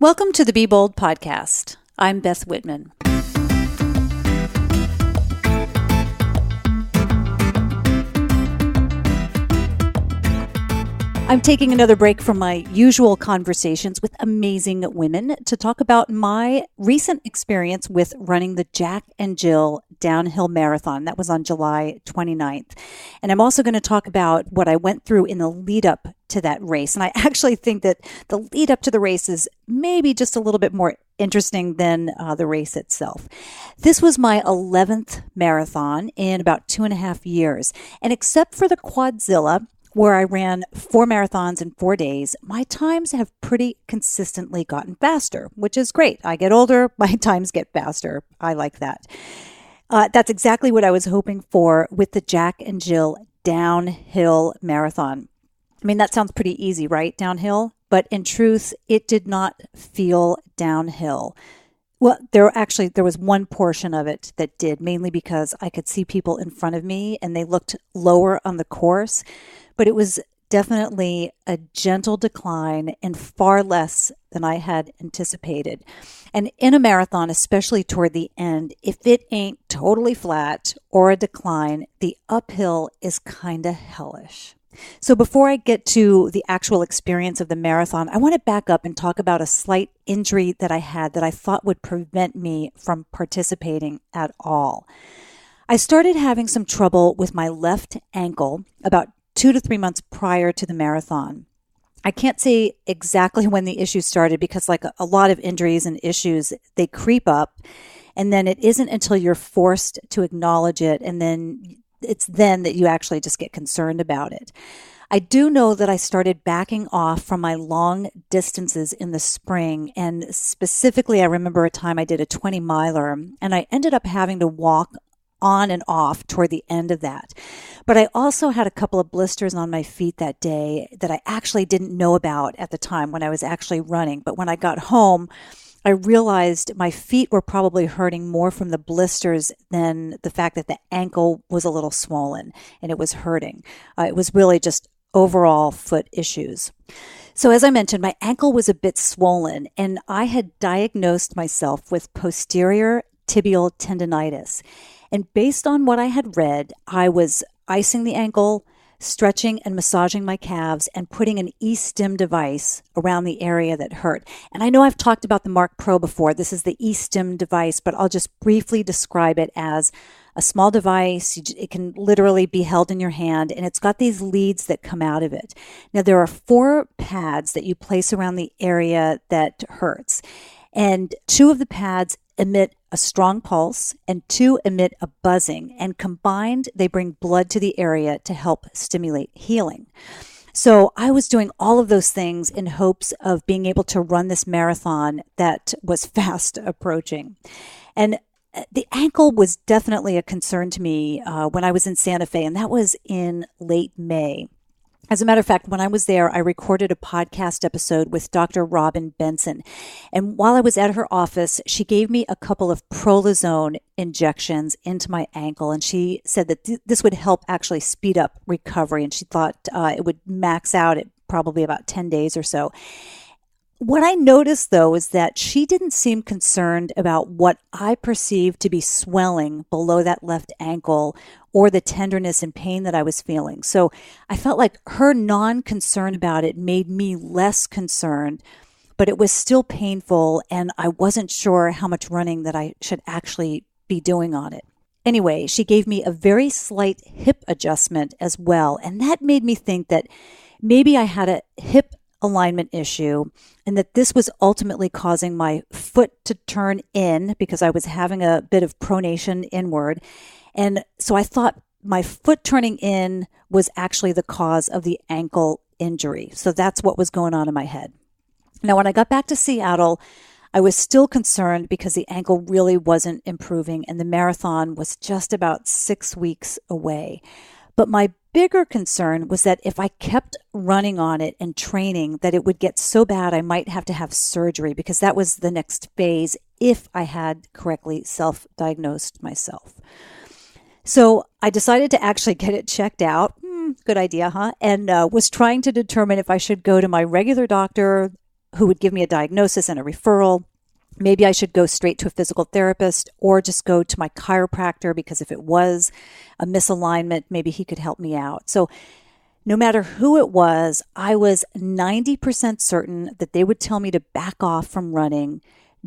Welcome to the Be Bold podcast. I'm Beth Whitman. I'm taking another break from my usual conversations with amazing women to talk about my recent experience with running the Jack and Jill Downhill Marathon. That was on July 29th. And I'm also going to talk about what I went through in the lead up to that race. And I actually think that the lead up to the race is maybe just a little bit more interesting than the race itself. This was my 11th marathon in about 2.5 years. And except for the Quadzilla, where I ran 4 marathons in 4 days, my times have pretty consistently gotten faster, which is great. I get older, my times get faster. I like that. That's exactly what I was hoping for with the Jack and Jill Downhill Marathon. I mean, that sounds pretty easy, right? Downhill? But in truth, it did not feel downhill. Well, there was one portion of it that did, mainly because I could see people in front of me and they looked lower on the course. But it was definitely a gentle decline and far less than I had anticipated. And in a marathon, especially toward the end, if it ain't totally flat or a decline, the uphill is kind of hellish. So before I get to the actual experience of the marathon, I want to back up and talk about a slight injury that I had that I thought would prevent me from participating at all. I started having some trouble with my left ankle about 2 to 3 months prior to the marathon. I can't say exactly when the issue started because like a lot of injuries and issues, they creep up and then it isn't until you're forced to acknowledge it and then it's then that you actually just get concerned about it. I do know that I started backing off from my long distances in the spring. And specifically, I remember a time I did a 20-miler and I ended up having to walk on and off toward the end of that. But I also had a couple of blisters on my feet that day that I actually didn't know about at the time when I was actually running. But when I got home, I realized my feet were probably hurting more from the blisters than the fact that the ankle was a little swollen and it was hurting. It was really just overall foot issues. So as I mentioned, my ankle was a bit swollen and I had diagnosed myself with posterior tibial tendonitis. And based on what I had read, I was icing the ankle, stretching and massaging my calves, and putting an eStim device around the area that hurt. And I know I've talked about the Mark Pro before. This is the eStim device, but I'll just briefly describe it as a small device. It can literally be held in your hand, and it's got these leads that come out of it. Now, there are 4 pads that you place around the area that hurts, and 2 of the pads emit a strong pulse and 2 emit a buzzing, and combined they bring blood to the area to help stimulate healing. So I was doing all of those things in hopes of being able to run this marathon that was fast approaching. And the ankle was definitely a concern to me when I was in Santa Fe, and that was in late May. As a matter of fact, when I was there, I recorded a podcast episode with Dr. Robin Benson. And while I was at her office, she gave me a couple of Prolozone injections into my ankle. And she said that this would help actually speed up recovery. And she thought it would max out at probably about 10 days or so. What I noticed, though, is that she didn't seem concerned about what I perceived to be swelling below that left ankle or the tenderness and pain that I was feeling. So I felt like her non-concern about it made me less concerned, but it was still painful, and I wasn't sure how much running that I should actually be doing on it. Anyway, she gave me a very slight hip adjustment as well, and that made me think that maybe I had a hip alignment issue and that this was ultimately causing my foot to turn in because I was having a bit of pronation inward. And so I thought my foot turning in was actually the cause of the ankle injury. So that's what was going on in my head. Now, when I got back to Seattle, I was still concerned because the ankle really wasn't improving and the marathon was just about 6 weeks away. But my bigger concern was that if I kept running on it and training, that it would get so bad I might have to have surgery because that was the next phase if I had correctly self-diagnosed myself. So I decided to actually get it checked out. Good idea, huh? And was trying to determine if I should go to my regular doctor who would give me a diagnosis and a referral. Maybe I should go straight to a physical therapist or just go to my chiropractor, because if it was a misalignment, maybe he could help me out. So no matter who it was, I was 90% certain that they would tell me to back off from running,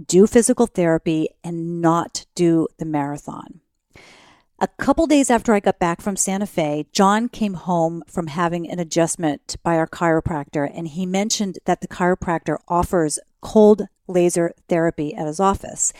do physical therapy, and not do the marathon. A couple days after I got back from Santa Fe, John came home from having an adjustment by our chiropractor, and he mentioned that the chiropractor offers cold laser therapy at his office.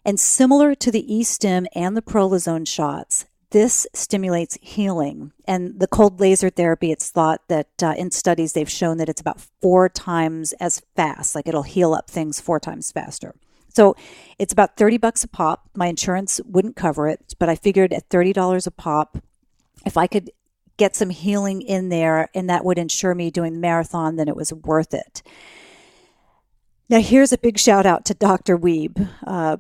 And similar to the E-Stim and the Prolozone shots, this stimulates healing. And the cold laser therapy, it's thought that in studies they've shown that it's about 4 times as fast, like it'll heal up things 4 times faster. So it's about $30 a pop. My insurance wouldn't cover it, but I figured at $30 a pop, if I could get some healing in there and that would ensure me doing the marathon, then it was worth it. Now, here's a big shout out to Dr. Wiebe,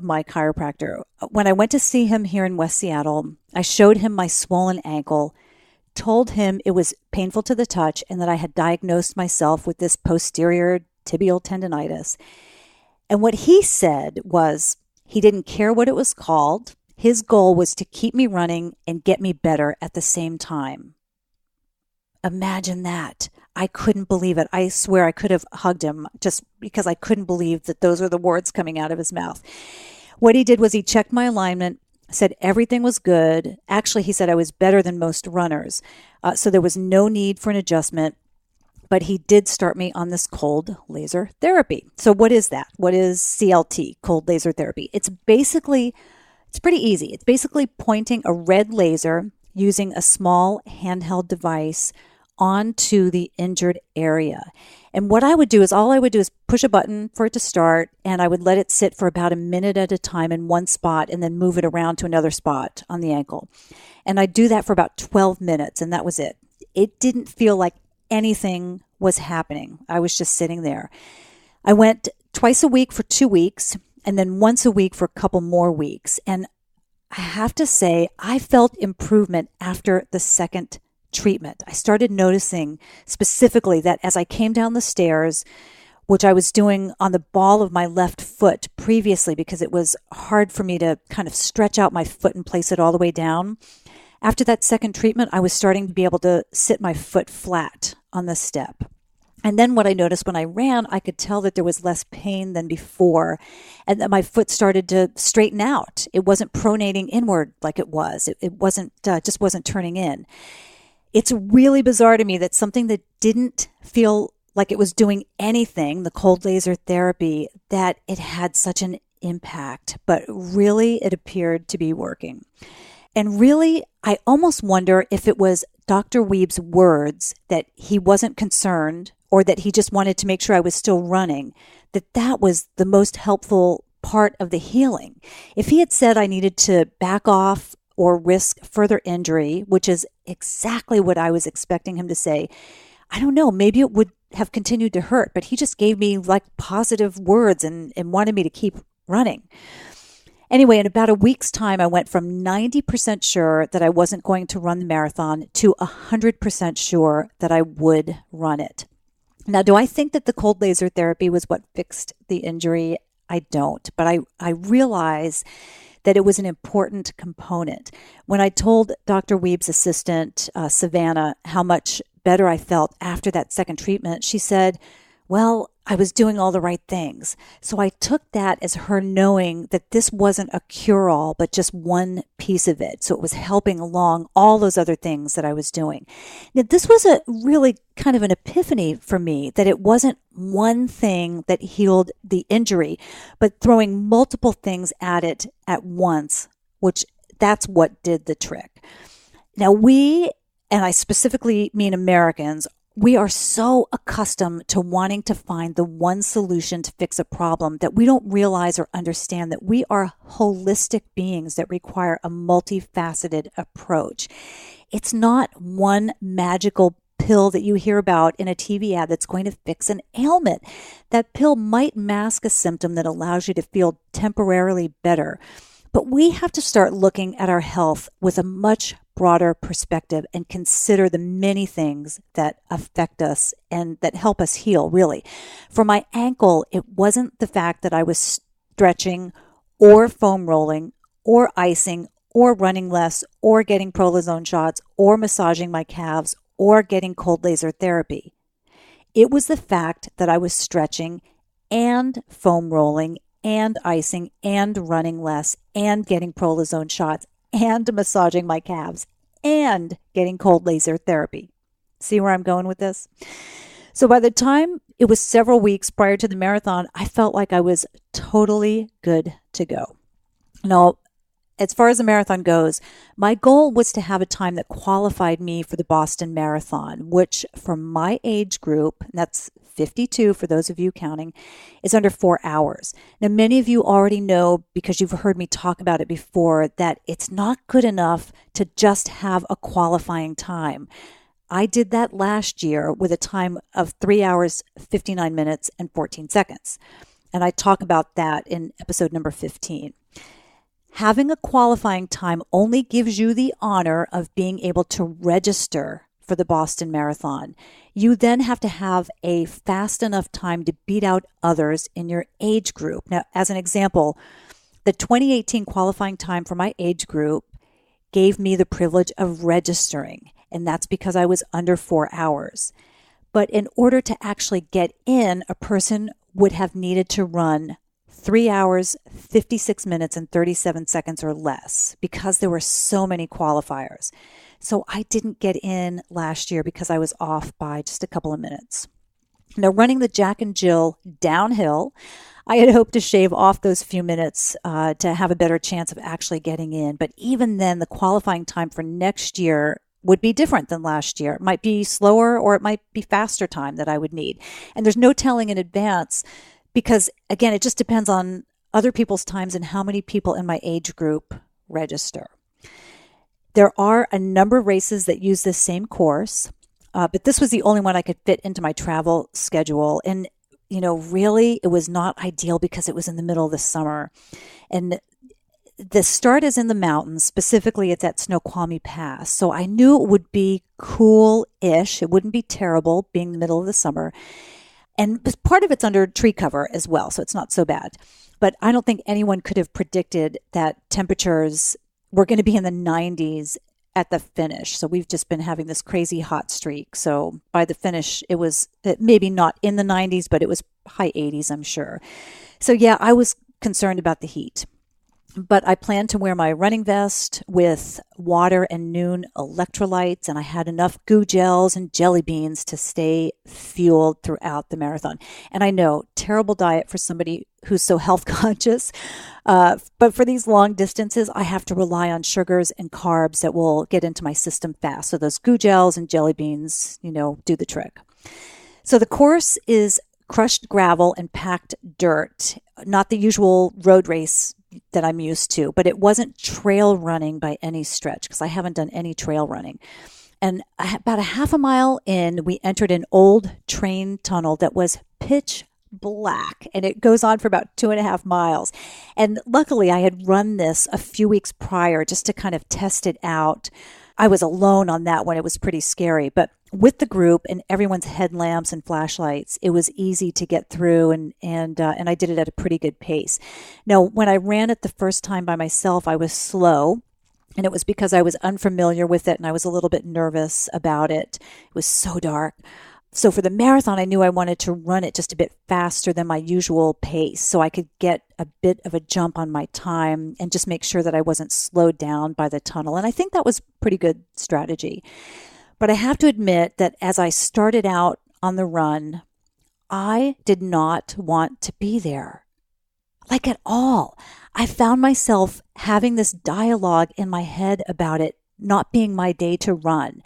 my chiropractor. When I went to see him here in West Seattle, I showed him my swollen ankle, told him it was painful to the touch and that I had diagnosed myself with this posterior tibial tendonitis. And what he said was he didn't care what it was called. His goal was to keep me running and get me better at the same time. Imagine that. I couldn't believe it. I swear I could have hugged him just because I couldn't believe that those were the words coming out of his mouth. What he did was he checked my alignment, said everything was good. Actually, he said I was better than most runners. So there was no need for an adjustment. But he did start me on this cold laser therapy. So what is that? What is CLT, cold laser therapy? It's pretty easy. It's basically pointing a red laser using a small handheld device onto the injured area. And what I would do is push a button for it to start, and I would let it sit for about a minute at a time in one spot and then move it around to another spot on the ankle. And I'd do that for about 12 minutes, and that was it. It didn't feel like anything was happening. I was just sitting there. I went twice a week for 2 weeks and then once a week for a couple more weeks. And I have to say, I felt improvement after the second treatment. I started noticing specifically that as I came down the stairs, which I was doing on the ball of my left foot previously because it was hard for me to kind of stretch out my foot and place it all the way down. After that second treatment, I was starting to be able to sit my foot flat on the step. And then what I noticed when I ran, I could tell that there was less pain than before and that my foot started to straighten out. It wasn't pronating inward like it was. It wasn't just wasn't turning in. It's really bizarre to me that something that didn't feel like it was doing anything, the cold laser therapy, that it had such an impact, but really it appeared to be working. And really, I almost wonder if it was Dr. Wiebe's words that he wasn't concerned or that he just wanted to make sure I was still running, that was the most helpful part of the healing. If he had said I needed to back off or risk further injury, which is exactly what I was expecting him to say, I don't know, maybe it would have continued to hurt, but he just gave me like positive words and wanted me to keep running. Anyway, in about a week's time, I went from 90% sure that I wasn't going to run the marathon to 100% sure that I would run it. Now, do I think that the cold laser therapy was what fixed the injury? I don't, but I realize that it was an important component. When I told Dr. Wiebe's assistant, Savannah, how much better I felt after that second treatment, she said, well, I was doing all the right things. So I took that as her knowing that this wasn't a cure-all, but just one piece of it. So it was helping along all those other things that I was doing. Now, this was a really kind of an epiphany for me, that it wasn't one thing that healed the injury, but throwing multiple things at it at once, which that's what did the trick. Now, we, and I specifically mean Americans, we are so accustomed to wanting to find the one solution to fix a problem that we don't realize or understand that we are holistic beings that require a multifaceted approach. It's not one magical pill that you hear about in a TV ad that's going to fix an ailment. That pill might mask a symptom that allows you to feel temporarily better, But we have to start looking at our health with a much broader perspective and consider the many things that affect us and that help us heal, really. For my ankle, it wasn't the fact that I was stretching or foam rolling or icing or running less or getting prolozone shots or massaging my calves or getting cold laser therapy. It was the fact that I was stretching and foam rolling and icing and running less and getting prolozone shots and massaging my calves and getting cold laser therapy. See where I'm going with this? So by the time it was several weeks prior to the marathon, I felt like I was totally good to go. Now, as far as the marathon goes, my goal was to have a time that qualified me for the Boston Marathon, which for my age group, and that's 52 for those of you counting, is under 4 hours. Now, many of you already know, because you've heard me talk about it before, that it's not good enough to just have a qualifying time. I did that last year with a time of 3 hours, 59 minutes, and 14 seconds. And I talk about that in episode number 15. Having a qualifying time only gives you the honor of being able to register for the Boston Marathon. You then have to have a fast enough time to beat out others in your age group. Now, as an example, the 2018 qualifying time for my age group gave me the privilege of registering, and that's because I was under 4 hours. But in order to actually get in, a person would have needed to run 3 hours, 56 minutes, and 37 seconds or less because there were so many qualifiers. So I didn't get in last year because I was off by just a couple of minutes. Now, running the Jack and Jill downhill, I had hoped to shave off those few minutes to have a better chance of actually getting in. But even then, the qualifying time for next year would be different than last year. It might be slower or it might be faster time that I would need. And there's no telling in advance because, again, it just depends on other people's times and how many people in my age group register. There are a number of races that use this same course, but this was the only one I could fit into my travel schedule. And, really, it was not ideal because it was in the middle of the summer. And the start is in the mountains. Specifically, it's at Snoqualmie Pass. So I knew it would be cool-ish. It wouldn't be terrible being in the middle of the summer. And part of it's under tree cover as well, so it's not so bad. But I don't think anyone could have predicted that temperatures were going to be in the 90s at the finish. So we've just been having this crazy hot streak. So by the finish, it was maybe not in the 90s, but it was high 80s, I'm sure. So yeah, I was concerned about the heat. But I planned to wear my running vest with water and Nuun electrolytes, and I had enough goo gels and jelly beans to stay fueled throughout the marathon. And I know, terrible diet for somebody who's so health conscious, but for these long distances, I have to rely on sugars and carbs that will get into my system fast. So those goo gels and jelly beans, do the trick. So the course is crushed gravel and packed dirt, not the usual road race that I'm used to, but it wasn't trail running by any stretch because I haven't done any trail running. And about a half a mile in, we entered an old train tunnel that was pitch black, and it goes on for about 2.5 miles. And luckily, I had run this a few weeks prior just to kind of test it out. I was alone on that one. It was pretty scary, but with the group and everyone's headlamps and flashlights, it was easy to get through, and I did it at a pretty good pace. Now, when I ran it the first time by myself, I was slow, and it was because I was unfamiliar with it, and I was a little bit nervous about it. It was so dark. So for the marathon, I knew I wanted to run it just a bit faster than my usual pace so I could get a bit of a jump on my time and just make sure that I wasn't slowed down by the tunnel. And I think that was pretty good strategy. But I have to admit that as I started out on the run, I did not want to be there, like at all. I found myself having this dialogue in my head about it not being my day to run.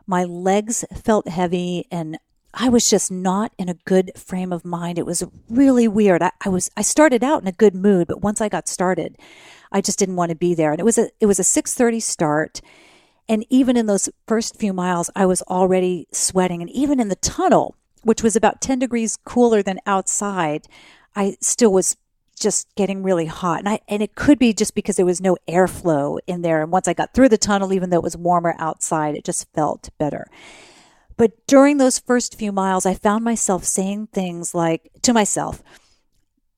My legs felt heavy and I was just not in a good frame of mind. It was really weird. I started out in a good mood, but once I got started, I just didn't want to be there. And it was a 6:30 start. And even in those first few miles, I was already sweating. And even in the tunnel, which was about 10 degrees cooler than outside, I still was just getting really hot. And it could be just because there was no airflow in there. And once I got through the tunnel, even though it was warmer outside, it just felt better. But during those first few miles, I found myself saying things like to myself,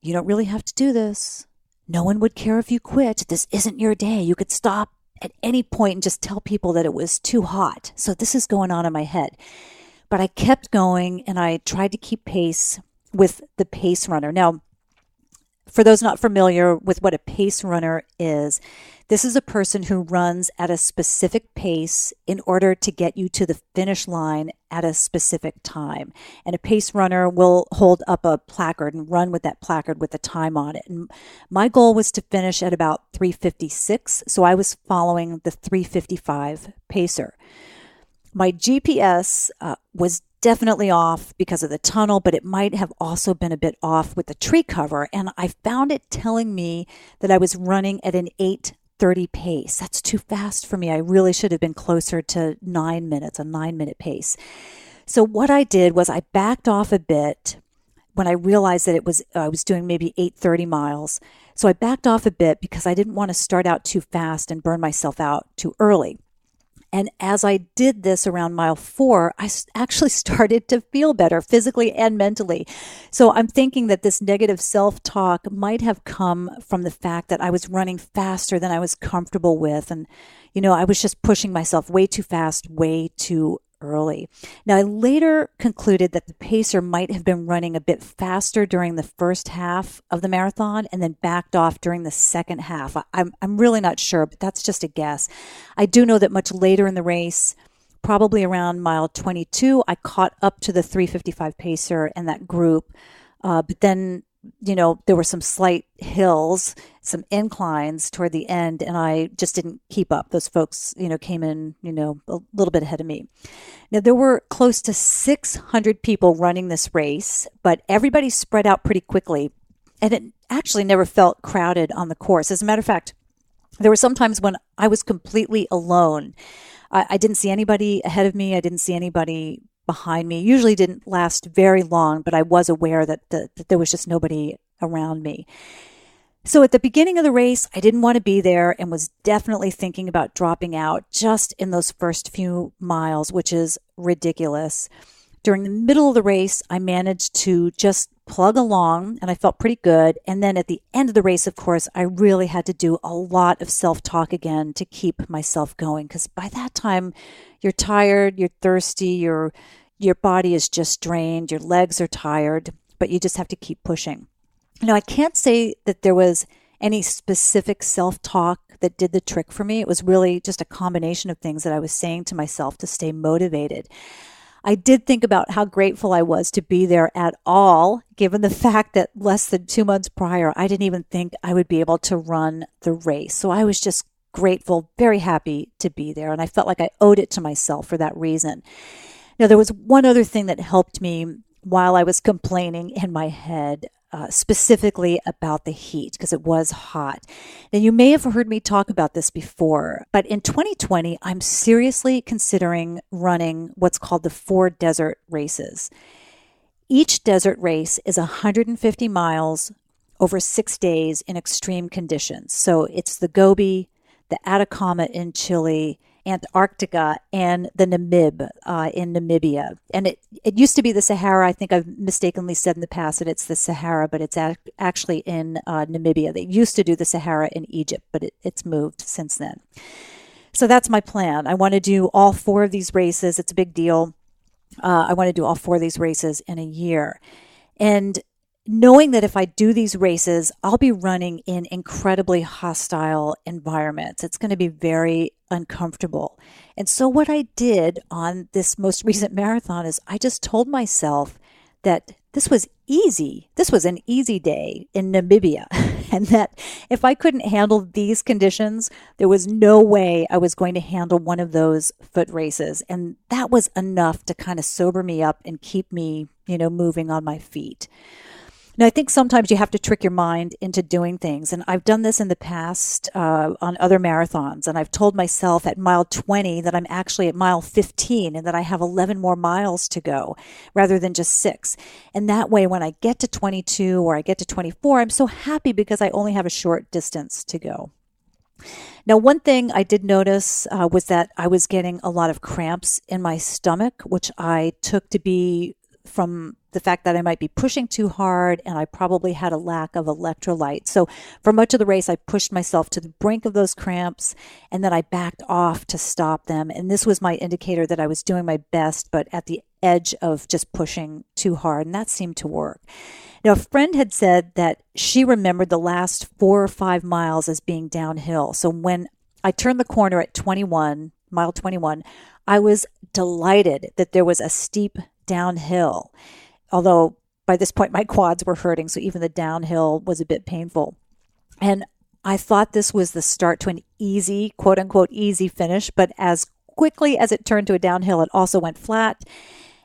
you don't really have to do this. No one would care if you quit. This isn't your day. You could stop at any point and just tell people that it was too hot. So this is going on in my head. But I kept going and I tried to keep pace with the pace runner. Now, for those not familiar with what a pace runner is, this is a person who runs at a specific pace in order to get you to the finish line at a specific time. And a pace runner will hold up a placard and run with that placard with the time on it. And my goal was to finish at about 3:56, so I was following the 3:55 pacer. My GPS was definitely off because of the tunnel, but it might have also been a bit off with the tree cover. And I found it telling me that I was running at an 8:30 pace. That's too fast for me. I really should have been closer to 9 minutes, a 9-minute pace. So what I did was I backed off a bit when I realized that I was doing maybe 8:30 miles. So I backed off a bit because I didn't want to start out too fast and burn myself out too early. And as I did this around mile 4, I actually started to feel better physically and mentally. So I'm thinking that this negative self-talk might have come from the fact that I was running faster than I was comfortable with. And, I was just pushing myself way too fast, way too early. Now, I later concluded that the pacer might have been running a bit faster during the first half of the marathon and then backed off during the second half. I'm really not sure, but that's just a guess. I do know that much later in the race, probably around mile 22, I caught up to the 3:55 pacer and that group. But then, there were some slight hills, some inclines toward the end, and I just didn't keep up. Those folks, came in, a little bit ahead of me. Now, there were close to 600 people running this race, but everybody spread out pretty quickly, and it actually never felt crowded on the course. As a matter of fact, there were some times when I was completely alone. I didn't see anybody ahead of me. I didn't see anybody behind me. Usually didn't last very long, but I was aware that there was just nobody around me. So at the beginning of the race, I didn't want to be there and was definitely thinking about dropping out just in those first few miles, which is ridiculous. During the middle of the race, I managed to just plug along and I felt pretty good. And then at the end of the race, of course, I really had to do a lot of self-talk again to keep myself going. Because by that time, you're tired, you're thirsty, your body is just drained, your legs are tired, but you just have to keep pushing. Now, I can't say that there was any specific self-talk that did the trick for me. It was really just a combination of things that I was saying to myself to stay motivated. I did think about how grateful I was to be there at all, given the fact that less than 2 months prior, I didn't even think I would be able to run the race. So I was just grateful, very happy to be there. And I felt like I owed it to myself for that reason. Now, there was one other thing that helped me while I was complaining in my head, specifically about the heat, because it was hot. Now, you may have heard me talk about this before, but in 2020, I'm seriously considering running what's called the 4 desert races. Each desert race is 150 miles over 6 days in extreme conditions. So it's the Gobi, the Atacama in Chile, Antarctica, and the Namib in Namibia. And it used to be the Sahara. I think I've mistakenly said in the past that it's the Sahara, but it's actually in Namibia. They used to do the Sahara in Egypt, but it's moved since then. So that's my plan. I want to do all 4 of these races. It's a big deal. I want to do all 4 of these races in a year. And knowing that if I do these races, I'll be running in incredibly hostile environments. It's going to be very uncomfortable. And so what I did on this most recent marathon is I just told myself that this was easy. This was an easy day in Namibia. And that if I couldn't handle these conditions, there was no way I was going to handle one of those foot races. And that was enough to kind of sober me up and keep me, moving on my feet. Now, I think sometimes you have to trick your mind into doing things. And I've done this in the past on other marathons. And I've told myself at mile 20 that I'm actually at mile 15 and that I have 11 more miles to go rather than just 6. And that way, when I get to 22 or I get to 24, I'm so happy because I only have a short distance to go. Now, one thing I did notice was that I was getting a lot of cramps in my stomach, which I took to be from the fact that I might be pushing too hard and I probably had a lack of electrolyte. So for much of the race, I pushed myself to the brink of those cramps and then I backed off to stop them. And this was my indicator that I was doing my best, but at the edge of just pushing too hard. And that seemed to work. Now, a friend had said that she remembered the last 4 or 5 miles as being downhill. So when I turned the corner at mile 21, I was delighted that there was a steep downhill, although by this point my quads were hurting, so even the downhill was a bit painful. And I thought this was the start to an easy, quote unquote, easy finish, but as quickly as it turned to a downhill, it also went flat.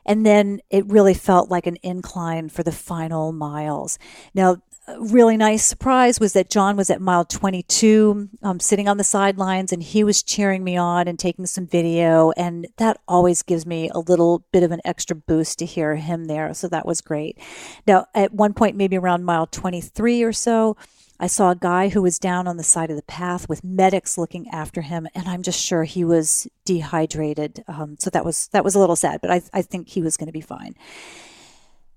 And then it really felt like an incline for the final miles. Now, a really nice surprise was that John was at mile 22, sitting on the sidelines, and he was cheering me on and taking some video. And that always gives me a little bit of an extra boost to hear him there. So that was great. Now, at one point, maybe around mile 23 or so, I saw a guy who was down on the side of the path with medics looking after him, and I'm just sure he was dehydrated. So that was a little sad, but I think he was going to be fine.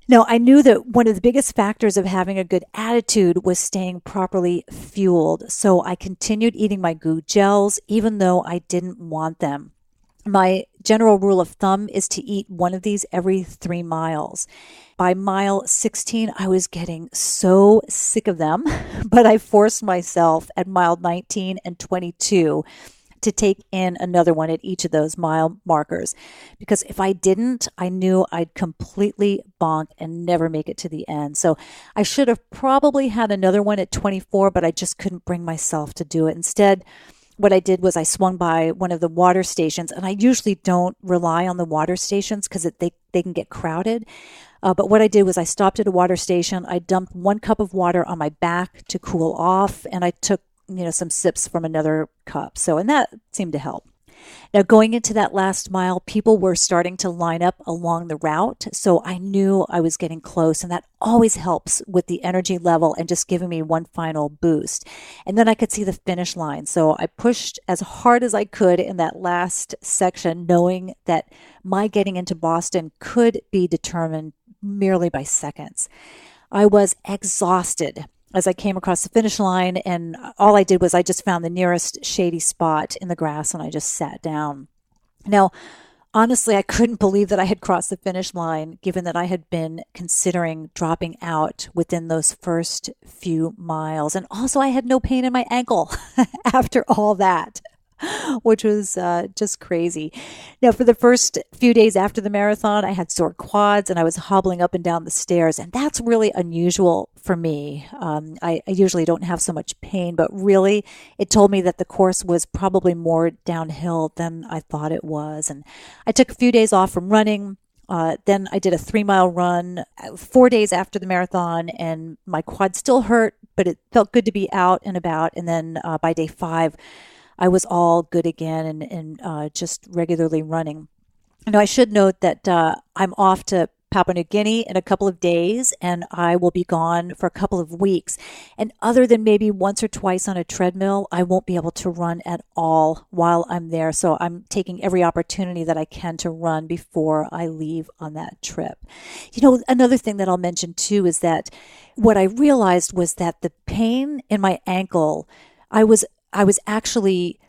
Now, I knew that one of the biggest factors of having a good attitude was staying properly fueled. So I continued eating my GU gels, even though I didn't want them. My general rule of thumb is to eat one of these every 3 miles. By mile 16, I was getting so sick of them, but I forced myself at mile 19 and 22 to take in another one at each of those mile markers. Because if I didn't, I knew I'd completely bonk and never make it to the end. So I should have probably had another one at 24, but I just couldn't bring myself to do it. Instead, what I did was I swung by one of the water stations, and I usually don't rely on the water stations because they can get crowded. But what I did was I stopped at a water station. I dumped 1 cup of water on my back to cool off, and I took some sips from another cup. And that seemed to help. Now, going into that last mile, people were starting to line up along the route. So I knew I was getting close, and that always helps with the energy level and just giving me one final boost. And then I could see the finish line. So I pushed as hard as I could in that last section, knowing that my getting into Boston could be determined merely by seconds. I was exhausted as I came across the finish line, and all I did was I just found the nearest shady spot in the grass and I just sat down. Now, honestly, I couldn't believe that I had crossed the finish line, given that I had been considering dropping out within those first few miles. And also I had no pain in my ankle after all that, which was just crazy. Now, for the first few days after the marathon, I had sore quads and I was hobbling up and down the stairs. And that's really unusual for me. I usually don't have so much pain, but really it told me that the course was probably more downhill than I thought it was. And I took a few days off from running. Then I did a 3-mile run 4 days after the marathon, and my quad still hurt, but it felt good to be out and about. And then by day 5, I was all good again and just regularly running. Now, I should note that I'm off to Papua New Guinea in a couple of days, and I will be gone for a couple of weeks. And other than maybe once or twice on a treadmill, I won't be able to run at all while I'm there. So I'm taking every opportunity that I can to run before I leave on that trip. Another thing that I'll mention too is that what I realized was that the pain in my ankle, I was actually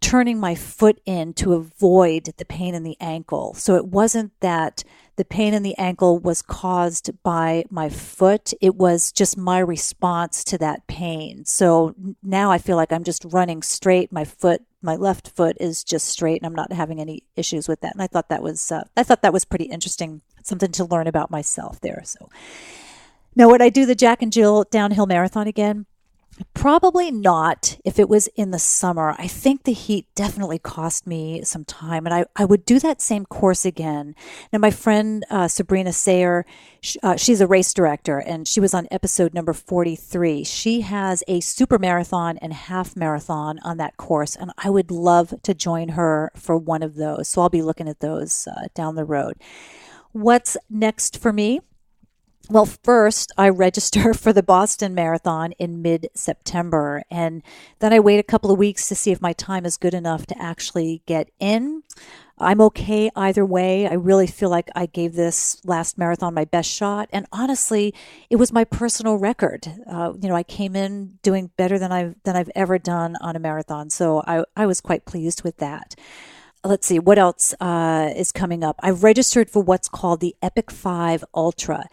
turning my foot in to avoid the pain in the ankle. So it wasn't that the pain in the ankle was caused by my foot. It was just my response to that pain. So now I feel like I'm just running straight. My left foot is just straight, and I'm not having any issues with that. And I thought that was pretty interesting, something to learn about myself there. So now, would I do the Jack and Jill downhill marathon again? Probably not if it was in the summer. I think the heat definitely cost me some time, and I would do that same course again. Now, my friend Sabrina Sayer, she's a race director, and she was on episode number 43. She has a super marathon and half marathon on that course, and I would love to join her for one of those. So I'll be looking at those down the road. What's next for me? Well, first, I register for the Boston Marathon in mid-September, and then I wait a couple of weeks to see if my time is good enough to actually get in. I'm okay either way. I really feel like I gave this last marathon my best shot, and honestly, it was my personal record. I came in doing better than I've ever done on a marathon, so I was quite pleased with that. Let's see, what else is coming up? I've registered for what's called the Epic 5 Ultra.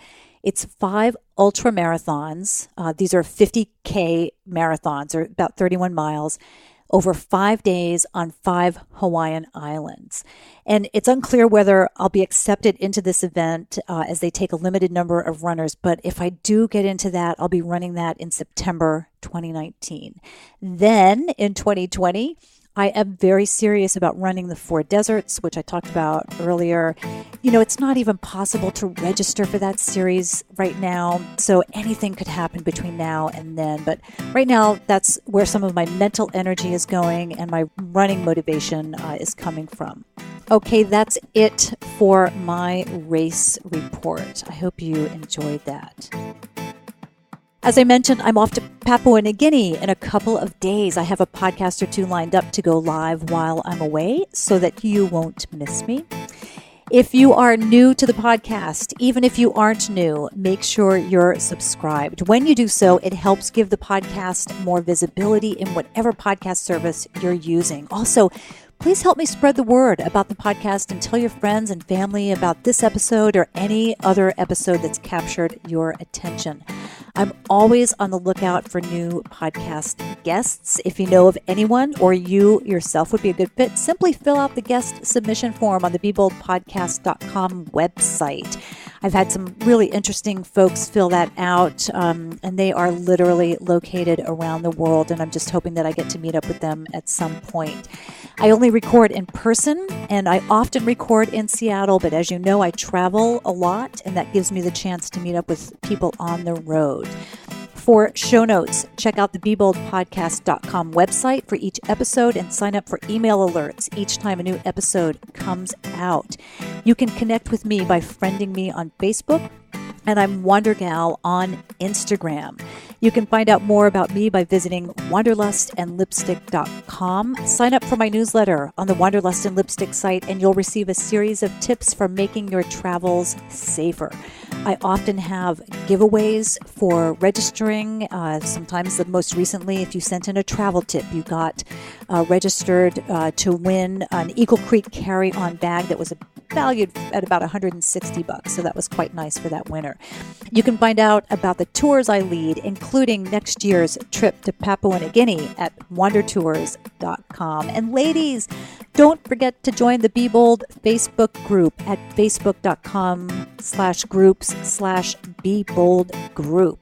It's 5 ultra marathons. These are 50K marathons, or about 31 miles, over 5 days on 5 Hawaiian islands. And it's unclear whether I'll be accepted into this event as they take a limited number of runners. But if I do get into that, I'll be running that in September 2019. Then in 2020, I am very serious about running the 4 deserts, which I talked about earlier. It's not even possible to register for that series right now, so anything could happen between now and then. But right now, that's where some of my mental energy is going and my running motivation is coming from. Okay, that's it for my race report. I hope you enjoyed that. As I mentioned, I'm off to Papua New Guinea in a couple of days. I have a podcast or two lined up to go live while I'm away so that you won't miss me. If you are new to the podcast, even if you aren't new, make sure you're subscribed. When you do so, it helps give the podcast more visibility in whatever podcast service you're using. Also, please help me spread the word about the podcast and tell your friends and family about this episode or any other episode that's captured your attention. I'm always on the lookout for new podcast guests. If you know of anyone or you yourself would be a good fit, simply fill out the guest submission form on the BeBoldPodcast.com website. I've had some really interesting folks fill that out, and they are literally located around the world, and I'm just hoping that I get to meet up with them at some point. I only record in person, and I often record in Seattle, but as you know, I travel a lot, and that gives me the chance to meet up with people on the road. For show notes, check out the BeBoldPodcast.com website for each episode and sign up for email alerts each time a new episode comes out. You can connect with me by friending me on Facebook, and I'm WonderGal on Instagram. You can find out more about me by visiting wanderlustandlipstick.com. Sign up for my newsletter on the Wanderlust and Lipstick site, and you'll receive a series of tips for making your travels safer. I often have giveaways for registering. Sometimes, the most recently, if you sent in a travel tip, you got registered to win an Eagle Creek carry-on bag that was valued at about $160. So that was quite nice for that winner. You can find out about the tours I lead, including next year's trip to Papua New Guinea at wandertours.com. And ladies, don't forget to join the Be Bold Facebook group at facebook.com/groups/BeBoldGroup.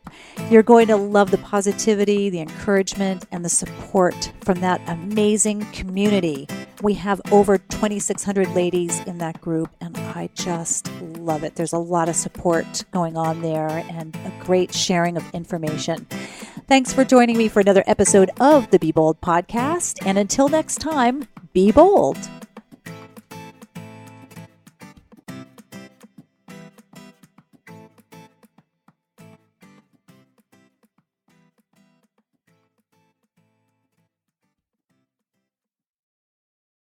You're going to love the positivity, the encouragement, and the support from that amazing community. We have over 2,600 ladies in that group, and I just love it. There's a lot of support going on there and a great sharing of information. Thanks for joining me for another episode of the Be Bold podcast. And until next time, be bold.